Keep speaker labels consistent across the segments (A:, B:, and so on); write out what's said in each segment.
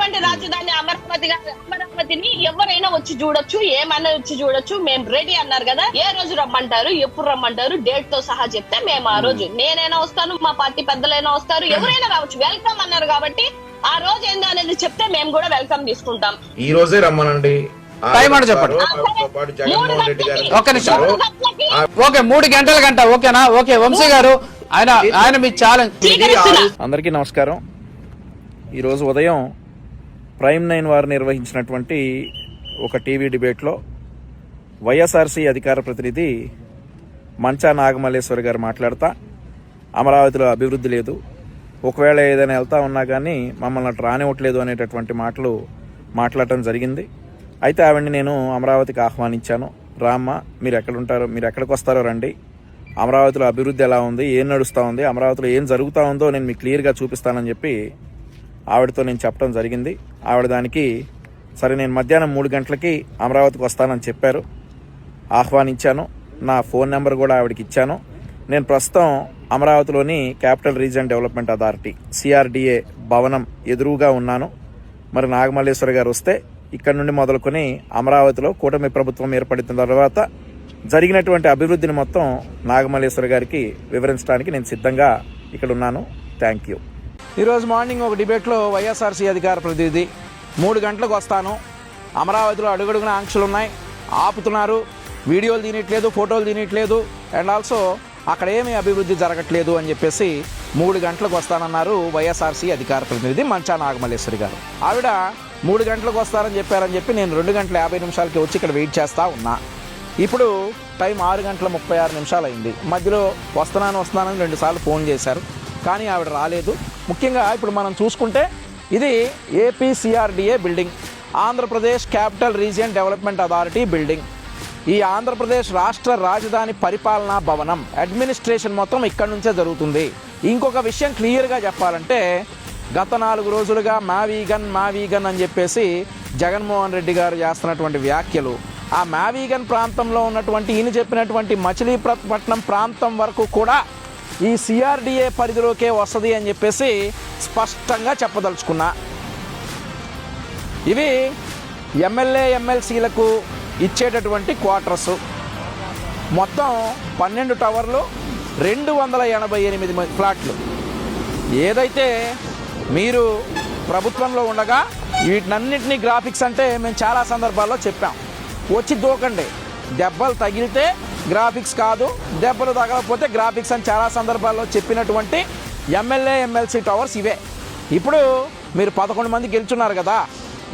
A: ఉన్నటువంటి రాజధాని అమరావతిని ఎవరైనా వచ్చి చూడొచ్చు, ఏమన్నా వచ్చి చూడొచ్చు. మేము రెడీ అన్నారు కదా, ఏ రోజు రమ్మంటారు, ఎప్పుడు రమ్మంటారు, డేట్ తో సహా చెప్తే మేము ఆ రోజు, నేనైనా వస్తాను, మా పార్టీ పెద్దలైనా వస్తారు, ఎవరైనా రావచ్చు. వెల్కమ్ అన్నారు కాబట్టి ఆ రోజు ఏందో అనేది చెప్తే మేము కూడా వెల్కమ్ తీసుకుంటాం.
B: ఈ రోజే రమ్మనండి.
C: టైం అంటే చెప్పండి. ఓకే 3 గంటల గంట ఓకేనా? ఓకే వంశీ గారు, ఆయన మీ ఛాలెంజ్.
D: అందరికీ నమస్కారం. ఈరోజు ఉదయం ప్రైమ్ 9 వారు నిర్వహించినటువంటి ఒక టీవీ డిబేట్లో వైఎస్ఆర్సీ అధికార ప్రతినిధి మంచా నాగమల్లేశ్వరి గారు మాట్లాడుతా అమరావతిలో అభివృద్ధి లేదు, ఒకవేళ ఏదైనా వెళ్తా ఉన్నా కానీ మమ్మల్ని అటు రానివ్వట్లేదు అనేటటువంటి మాటలు మాట్లాడటం జరిగింది. అయితే ఆవిడ్ని నేను అమరావతికి ఆహ్వానించాను. రామ్మ, మీరు ఎక్కడుంటారో, మీరు ఎక్కడికి వస్తారో రండి, అమరావతిలో అభివృద్ధి ఎలా ఉంది, ఏం నడుస్తూ ఉంది, అమరావతిలో ఏం జరుగుతూ ఉందో నేను మీకు క్లియర్గా చూపిస్తానని చెప్పి ఆవిడతో నేను చెప్పడం జరిగింది. ఆవిడ దానికి సరే నేను మధ్యాహ్నం 3 గంటలకి అమరావతికి వస్తానని చెప్పారు. ఆహ్వానించాను, నా ఫోన్ నెంబర్ కూడా ఆవిడకి ఇచ్చాను. నేను ప్రస్తుతం అమరావతిలోని capital region development authority CRDA భవనం ఎదురుగా ఉన్నాను. మరి నాగమల్లేశ్వరి గారు వస్తే ఇక్కడ నుండి మొదలుకొని అమరావతిలో కూటమి ప్రభుత్వం ఏర్పడిన తర్వాత జరిగినటువంటి అభివృద్ధిని మొత్తం నాగమల్లేశ్వరి గారికి వివరించడానికి నేను సిద్ధంగా ఇక్కడ ఉన్నాను. Thank you.
C: ఈరోజు మార్నింగ్ ఒక డిబేట్లో వైఎస్ఆర్సీ అధికార ప్రతినిధి 3 గంటలకు వస్తాను, అమరావతిలో అడుగడుగున ఆంక్షలు ఉన్నాయి, ఆపుతున్నారు, వీడియోలు తీయట్లేదు, ఫోటోలు తీయట్లేదు, అండ్ ఆల్సో అక్కడ ఏమీ అభివృద్ధి జరగట్లేదు అని చెప్పేసి 3 గంటలకు వస్తానన్నారు వైఎస్ఆర్సీ అధికార ప్రతినిధి మంచా నాగమల్లేశ్వరి గారు. ఆవిడ 3 గంటలకు వస్తారని చెప్పారని చెప్పి నేను 2 గంటల 50 నిమిషాలకి వచ్చి ఇక్కడ వెయిట్ చేస్తూ ఉన్నా. ఇప్పుడు టైం 6 గంటల 36 నిమిషాలు అయింది. మధ్యలో వస్తున్నానని 2 సార్లు ఫోన్ చేశారు, కానీ ఆవిడ రాలేదు. ముఖ్యంగా ఇప్పుడు మనం చూసుకుంటే ఇది AP CRDA building, Andhra Pradesh capital region development authority building. ఈ ఆంధ్రప్రదేశ్ రాష్ట్ర రాజధాని పరిపాలనా భవనం అడ్మినిస్ట్రేషన్ మొత్తం ఇక్కడి నుంచే జరుగుతుంది. ఇంకొక విషయం క్లియర్గా చెప్పాలంటే, గత 4 రోజులుగా మావీగన్ అని చెప్పేసి జగన్మోహన్ రెడ్డి గారు చేస్తున్నటువంటి వ్యాఖ్యలు, ఆ మావీగన్ ప్రాంతంలో ఉన్నటువంటి ఈయన చెప్పినటువంటి మచిలీపట్నం ప్రాంతం వరకు కూడా ఈ CRDA పరిధిలోకే వస్తుంది అని చెప్పేసి స్పష్టంగా చెప్పదలుచుకున్నా. ఇవి ఎమ్మెల్యే ఎమ్మెల్సీలకు ఇచ్చేటటువంటి క్వార్టర్స్, మొత్తం 12 టవర్లు, 288 ఫ్లాట్లు. ఏదైతే మీరు ప్రభుత్వంలో ఉండగా వీటినన్నింటినీ గ్రాఫిక్స్ అంటే మేము చాలా సందర్భాల్లో చెప్పాం, వచ్చి దూకండి, దెబ్బలు తగిలితే గ్రాఫిక్స్ కాదు, దెబ్బలు తగలకపోతే గ్రాఫిక్స్ అని చాలా సందర్భాల్లో చెప్పినటువంటి ఎమ్మెల్యే ఎమ్మెల్సీ టవర్స్ ఇవే. ఇప్పుడు మీరు 11 మంది గెలుచున్నారు కదా,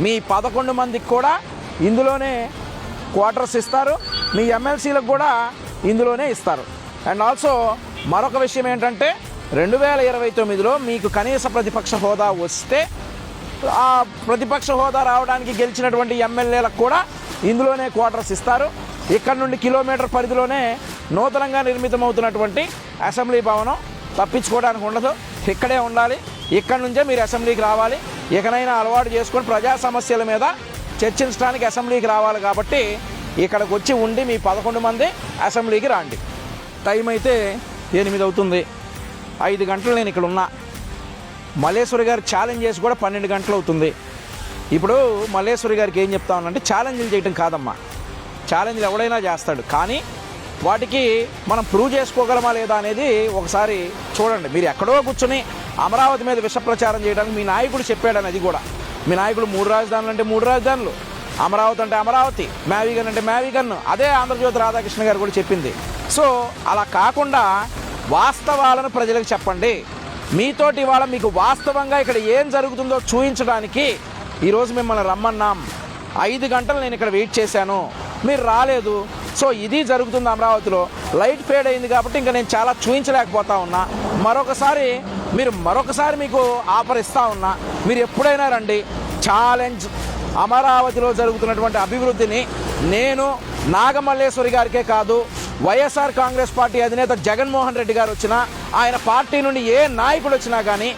C: మీ 11 మందికి కూడా ఇందులోనే క్వార్టర్స్ ఇస్తారు, మీ ఎమ్మెల్సీలకు కూడా ఇందులోనే ఇస్తారు. అండ్ ఆల్సో మరొక విషయం ఏంటంటే, 2029లో మీకు కనీస ప్రతిపక్ష హోదా వస్తే ఆ ప్రతిపక్ష హోదా రావడానికి గెలిచినటువంటి ఎమ్మెల్యేలకు కూడా ఇందులోనే క్వార్టర్స్ ఇస్తారు. ఇక్కడ నుండి కిలోమీటర్ పరిధిలోనే నూతనంగా నిర్మితమవుతున్నటువంటి అసెంబ్లీ భవనం, తప్పించుకోవడానికి ఉండదు, ఇక్కడే ఉండాలి, ఇక్కడ నుంచే మీరు అసెంబ్లీకి రావాలి. ఇకనైనా అలవాటు చేసుకొని ప్రజా సమస్యల మీద చర్చించడానికి అసెంబ్లీకి రావాలి. కాబట్టి ఇక్కడికి వచ్చి ఉండి మీ 11 మంది అసెంబ్లీకి రండి. టైం అయితే 8 అవుతుంది, 5 గంటలు నేను ఇక్కడ ఉన్నా. మల్లేశ్వరి గారు ఛాలెంజ్ చేసి కూడా 12 గంటలు అవుతుంది. ఇప్పుడు మల్లేశ్వరి గారికి ఏం చెప్తా ఉన్నానంటే, ఛాలెంజ్లు చేయటం కాదమ్మా, ఛాలెంజ్లు ఎవడైనా చేస్తాడు, కానీ వాటికి మనం ప్రూవ్ చేసుకోగలమా లేదా అనేది ఒకసారి చూడండి. మీరు ఎక్కడో కూర్చొని అమరావతి మీద విష ప్రచారం చేయడానికి మీ నాయకుడు చెప్పాడని, అది కూడా మీ నాయకుడు 3 రాజధానులు అంటే 3 రాజధానులు, అమరావతి అంటే అమరావతి, మావీగన్ అంటే మావీగన్, అదే ఆంధ్రజ్యోతి రాధాకృష్ణ గారు కూడా చెప్పింది. సో అలా కాకుండా వాస్తవాలను ప్రజలకు చెప్పండి. మీతోటి ఇవాళ మీకు వాస్తవంగా ఇక్కడ ఏం జరుగుతుందో చూపించడానికి ఈరోజు మిమ్మల్ని రమ్మన్నాం. 5 గంటలు నేను ఇక్కడ వెయిట్ చేశాను, మీరు రాలేదు. సో ఇది జరుగుతుంది అమరావతిలో. లైట్ ఫేడ్ అయింది కాబట్టి ఇంకా నేను చాలా చూపించలేకపోతా ఉన్నా. మరొకసారి మీకు ఆఫర్ ఇస్తా ఉన్నా, మీరు ఎప్పుడైనా రండి, ఛాలెంజ్. అమరావతిలో జరుగుతున్నటువంటి అభివృద్ధిని నేను నాగమల్లేశ్వరి గారికే కాదు, వైఎస్ఆర్ కాంగ్రెస్ పార్టీ అధినేత జగన్మోహన్ రెడ్డి గారు వచ్చినా, ఆయన పార్టీ నుండి ఏ నాయకుడు వచ్చినా కానీ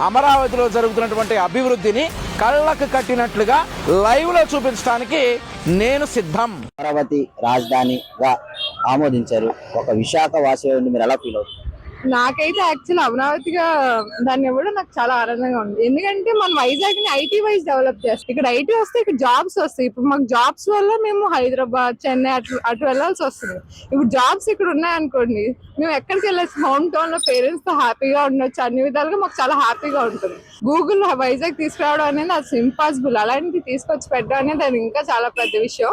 C: అమరావతిలో జరుగుతున్నటువంటి అభివృద్ధిని కళ్ళకు కట్టినట్లుగా లైవ్లో చూపించడానికి నేను సిద్ధం.
E: అమరావతి రాజధానిగా ఆమోదించారు. ఒక విశాఖ వాసి మీరు ఎలా ఫీల్ అవుతుంది?
B: నాకైతే యాక్చువల్ అమరావతిగా దాన్ని ఇవ్వడం నాకు చాలా ఆనందంగా ఉంది. ఎందుకంటే మనం వైజాగ్ ని ఐటీ వైజ్ డెవలప్ చేస్తాం. ఇక్కడ ఐటీ వస్తే ఇక్కడ జాబ్స్ వస్తాయి. ఇప్పుడు మాకు జాబ్స్ వల్ల మేము హైదరాబాద్, చెన్నై అటు వెళ్ళాల్సి వస్తుంది. ఇప్పుడు జాబ్స్ ఇక్కడ ఉన్నాయనుకోండి, మేము ఎక్కడికి వెళ్ళచ్చు, హోమ్ టౌన్ లో పేరెంట్స్ తో హ్యాపీగా ఉండొచ్చు. అన్ని విధాలుగా మాకు చాలా హ్యాపీగా ఉంటుంది. గూగుల్ వైజాగ్ తీసుకురావడం అనేది అది ఇంపాసిబుల్. అలాంటివి తీసుకొచ్చి పెట్టడం అనేది అది ఇంకా చాలా పెద్ద విషయం.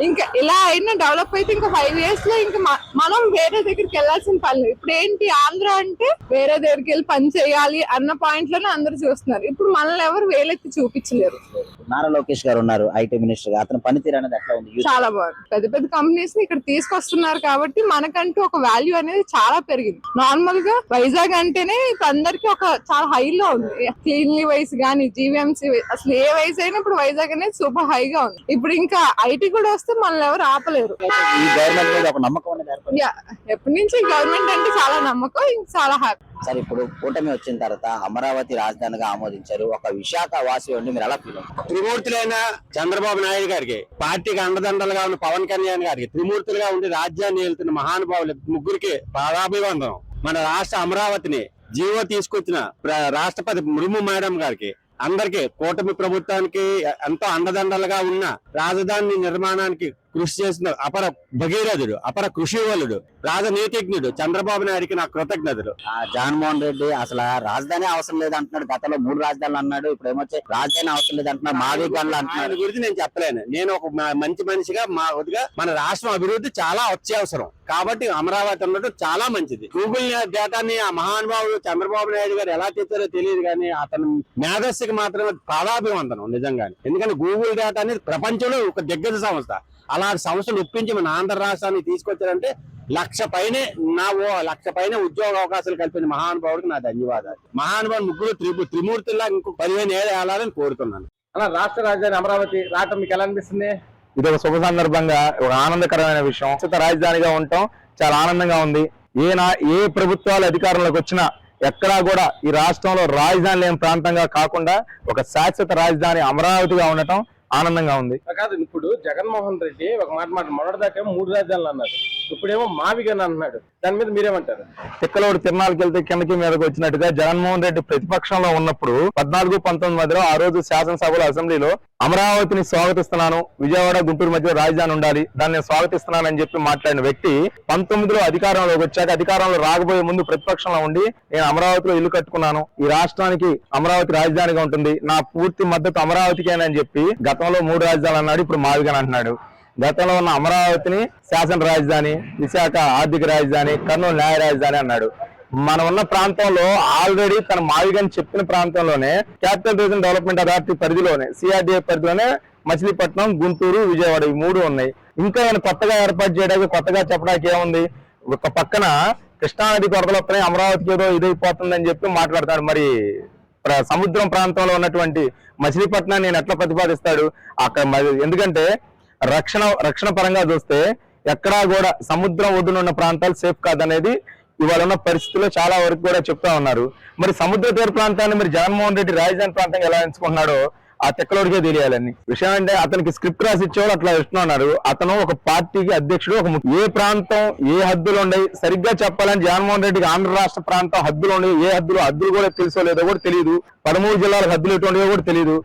B: ఇంకా ఇలా అయినా డెవలప్ అయితే ఇంకా 5 years లో ఇంకా మనం వేరే దగ్గరికి వెళ్ళాల్సిన పని లేదు. ఇప్పుడు ఏంటి, ఆంధ్ర అంటే వేరే దగ్గరికి వెళ్ళి పని చేయాలి అన్న పాయింట్ లోనే అందరూ చూస్తున్నారు. ఇప్పుడు మనల్ని ఎవరు వేలెత్తి చూపించలేరు.
E: నారా లోకేష్ గారు ఉన్నారు ఐటీ మినిస్టర్ గా, అతని పనితీరు అనేది ఎట్లా ఉంది?
B: చాలా బాగుంది. పెద్ద పెద్ద కంపెనీస్ ని ఇక్కడ తీసుకొస్తున్నారు కాబట్టి మనకంటూ ఒక వాల్యూ అనేది చాలా పెరిగింది. నార్మల్ గా వైజాగ్ అంటేనే ఇప్పుడు అందరికి ఒక చాలా హై లో ఉంది. క్లీన్లీ వైస్ గానీ, జీవీఎంసీ అసలు ఏ వైజ్ అయినా ఇప్పుడు వైజాగ్ అనేది సూపర్ హైగా ఉంది. ఇప్పుడు ఇంకా ఐటీ కూడా వస్తే మనల్ని ఎవరు ఆపలేరు.
E: ఈ గవర్నమెంట్ మీద ఒక నమ్మకం అనేది ఏర్పడింది.
B: ఎప్పటి నుంచి గవర్నమెంట్ అంటే చాలా నమ్మకం, ఇంకా చాలా హ్యాపీ.
E: సరే, ఇప్పుడు కూటమి వచ్చిన తర్వాత అమరావతి రాజధానిగా ఆమోదించారు. ఒక విశాఖ వాసి ఉండి మీరు ఎలా ఫీల్ అవుతారు?
F: త్రిమూర్తులైన చంద్రబాబు నాయుడు గారికి, పార్టీకి అండదండలుగా ఉన్న పవన్ కళ్యాణ్ గారికి, త్రిమూర్తులుగా ఉండి రాజ్యాన్ని ఏలుతున్న మహానుభావులు ముగ్గురికి పాదాభివందనం. మన రాష్ట్ర అమరావతిని జీవో తీసుకొచ్చిన రాష్ట్రపతి ముర్ము మేడం గారికి, అందరికి, కూటమి ప్రభుత్వానికి ఎంతో అండదండలుగా ఉన్న రాజధాని నిర్మాణానికి కృషి చేసిన అపర భగీరథుడు, అపర కృషివలుడు, రాజనీతిజ్ఞుడు చంద్రబాబు నాయుడికి నా కృతజ్ఞతలు.
E: జగన్మోహన్ రెడ్డి అసలు రాజధాని అవసరం లేదు అంటున్నాడు. గతంలో 3 రాజధానులు అన్నాడు. ఇప్పుడు ఏమొచ్చే రాజధాని అవసరం లేదు అంటున్నాడు. మాది గన్లు అంటున్నాడు.
F: ఆయన గురించి నేను చెప్పలేను. నేను ఒక మంచి మనిషిగా మన రాష్ట్రం అభివృద్ధి చాలా అత్యవసరం కాబట్టి అమరావతి ఉండడం చాలా మంచిది. గూగుల్ డేటాని ఆ మహానుభావుడు చంద్రబాబు నాయుడు గారు ఎలా తెచ్చారో తెలియదు కానీ అతను మేధస్సుకి మాత్రమే పాదాభివందనం నిజంగానే. ఎందుకంటే గూగుల్ డేటా అనేది ప్రపంచంలో ఒక దిగ్గజ సంస్థ. అలాంటి సంస్థలు ఒప్పించి మన ఆంధ్ర రాష్ట్రానికి తీసుకొచ్చారంటే 1,00,000 పైనే ఉద్యోగ అవకాశాలు కల్పించిన మహానుభావుడికి నా ధన్యవాదాలు. మహానుభావుడు ముగ్గురు త్రిమూర్తుల్లా ఇంకో 15 ఏళ్ళు వేయాలని కోరుతున్నాను.
G: అలా రాష్ట్ర రాజధాని అమరావతి రావటం మీకు ఎలా అనిపిస్తుంది?
H: ఇది ఒక శుభ సందర్భంగా ఒక ఆనందకరమైన విషయం. శాశ్వత రాజధానిగా ఉండటం చాలా ఆనందంగా ఉంది. ఏ ప్రభుత్వాలు అధికారంలోకి వచ్చినా ఎక్కడా కూడా ఈ రాష్ట్రంలో రాజధాని లేని ప్రాంతంగా కాకుండా ఒక శాశ్వత రాజధాని అమరావతిగా ఉండటం ఆనందంగా ఉంది.
G: కాదు, ఇప్పుడు జగన్మోహన్ రెడ్డి ఒక మాట మొదటిదాకా 3 రాజధానులు అన్నారు, ఇప్పుడేమో మావిగన్ అంటున్నాడు. దాని మీద మీరేమంటారు?
H: తిక్కలోడు తిరణాలకు వెళ్తే కిందకి మీదకి వచ్చినట్టుగా జగన్మోహన్ రెడ్డి ప్రతిపక్షంలో ఉన్నప్పుడు 14-19 మధ్యలో ఆ రోజు శాసనసభలో అసెంబ్లీలో అమరావతిని స్వాగతిస్తున్నాను, విజయవాడ గుంటూరు మధ్యలో రాజధాని ఉండాలి, దాన్ని స్వాగతిస్తున్నాను అని చెప్పి మాట్లాడిన వ్యక్తి 19లో అధికారంలోకి వచ్చాక అధికారంలో రాకపోయే ముందు ప్రతిపక్షంలో ఉండి నేను అమరావతిలో ఇల్లు కట్టుకున్నాను, ఈ రాష్ట్రానికి అమరావతి రాజధానిగా ఉంటుంది, నా పూర్తి మద్దతు అమరావతికేనని చెప్పి గతంలో 3 రాజధానులు అన్నాడు. ఇప్పుడు మావిగన్ అంటున్నాడు. గతంలో ఉన్న అమరావతిని శాసన రాజధాని, విశాఖ ఆర్థిక రాజధాని, కర్నూలు న్యాయ రాజధాని అన్నాడు. మనం ఉన్న ప్రాంతంలో ఆల్రెడీ తన మావిగన్ చెప్పిన ప్రాంతంలోనే క్యాపిటల్ రీజన్ డెవలప్మెంట్ అథారిటీ పరిధిలోనే CRDA పరిధిలోనే మచిలీపట్నం, గుంటూరు, విజయవాడ ఈ 3 ఉన్నాయి. ఇంకా ఆయన కొత్తగా ఏర్పాటు చేయడానికి, కొత్తగా చెప్పడానికి ఏముంది? ఒక పక్కన కృష్ణానది కొరతలపై అమరావతికి ఏదో ఇదైపోతుందని చెప్పి మాట్లాడతాడు. మరి సముద్రం ప్రాంతంలో ఉన్నటువంటి మచిలీపట్నాన్ని నేను ఎట్లా ప్రతిపాదిస్తాడు అక్కడ? ఎందుకంటే రక్షణ పరంగా చూస్తే ఎక్కడా కూడా సముద్రం ఒడ్డున ఉన్న ప్రాంతాలు సేఫ్ కాదనేది ఇవాళ ఉన్న పరిస్థితుల్లో చాలా వరకు కూడా చెప్తా ఉన్నారు. మరి సముద్ర తీర ప్రాంతాన్ని మరి జగన్మోహన్ రెడ్డి రాజధాని ప్రాంతంగా ఎలా ఎంచుకుంటున్నాడో ఆ తెక్కలోడికే తెలియాలని విషయం. అంటే అతనికి స్క్రిప్ట్ రాసి ఇచ్చేవాడు అట్లా ఇస్తున్నారు. అతను ఒక పార్టీకి అధ్యక్షుడు. ఏ ప్రాంతం ఏ హద్దులు ఉన్నాయి సరిగ్గా చెప్పాలని జగన్మోహన్ రెడ్డికి ఆంధ్ర రాష్ట్ర ప్రాంతం హద్దులు ఉన్నాయి. ఏ హద్దులు కూడా తెలుసో లేదో కూడా తెలియదు. 13 జిల్లాల హద్దులు ఎటువంటివో కూడా తెలియదు.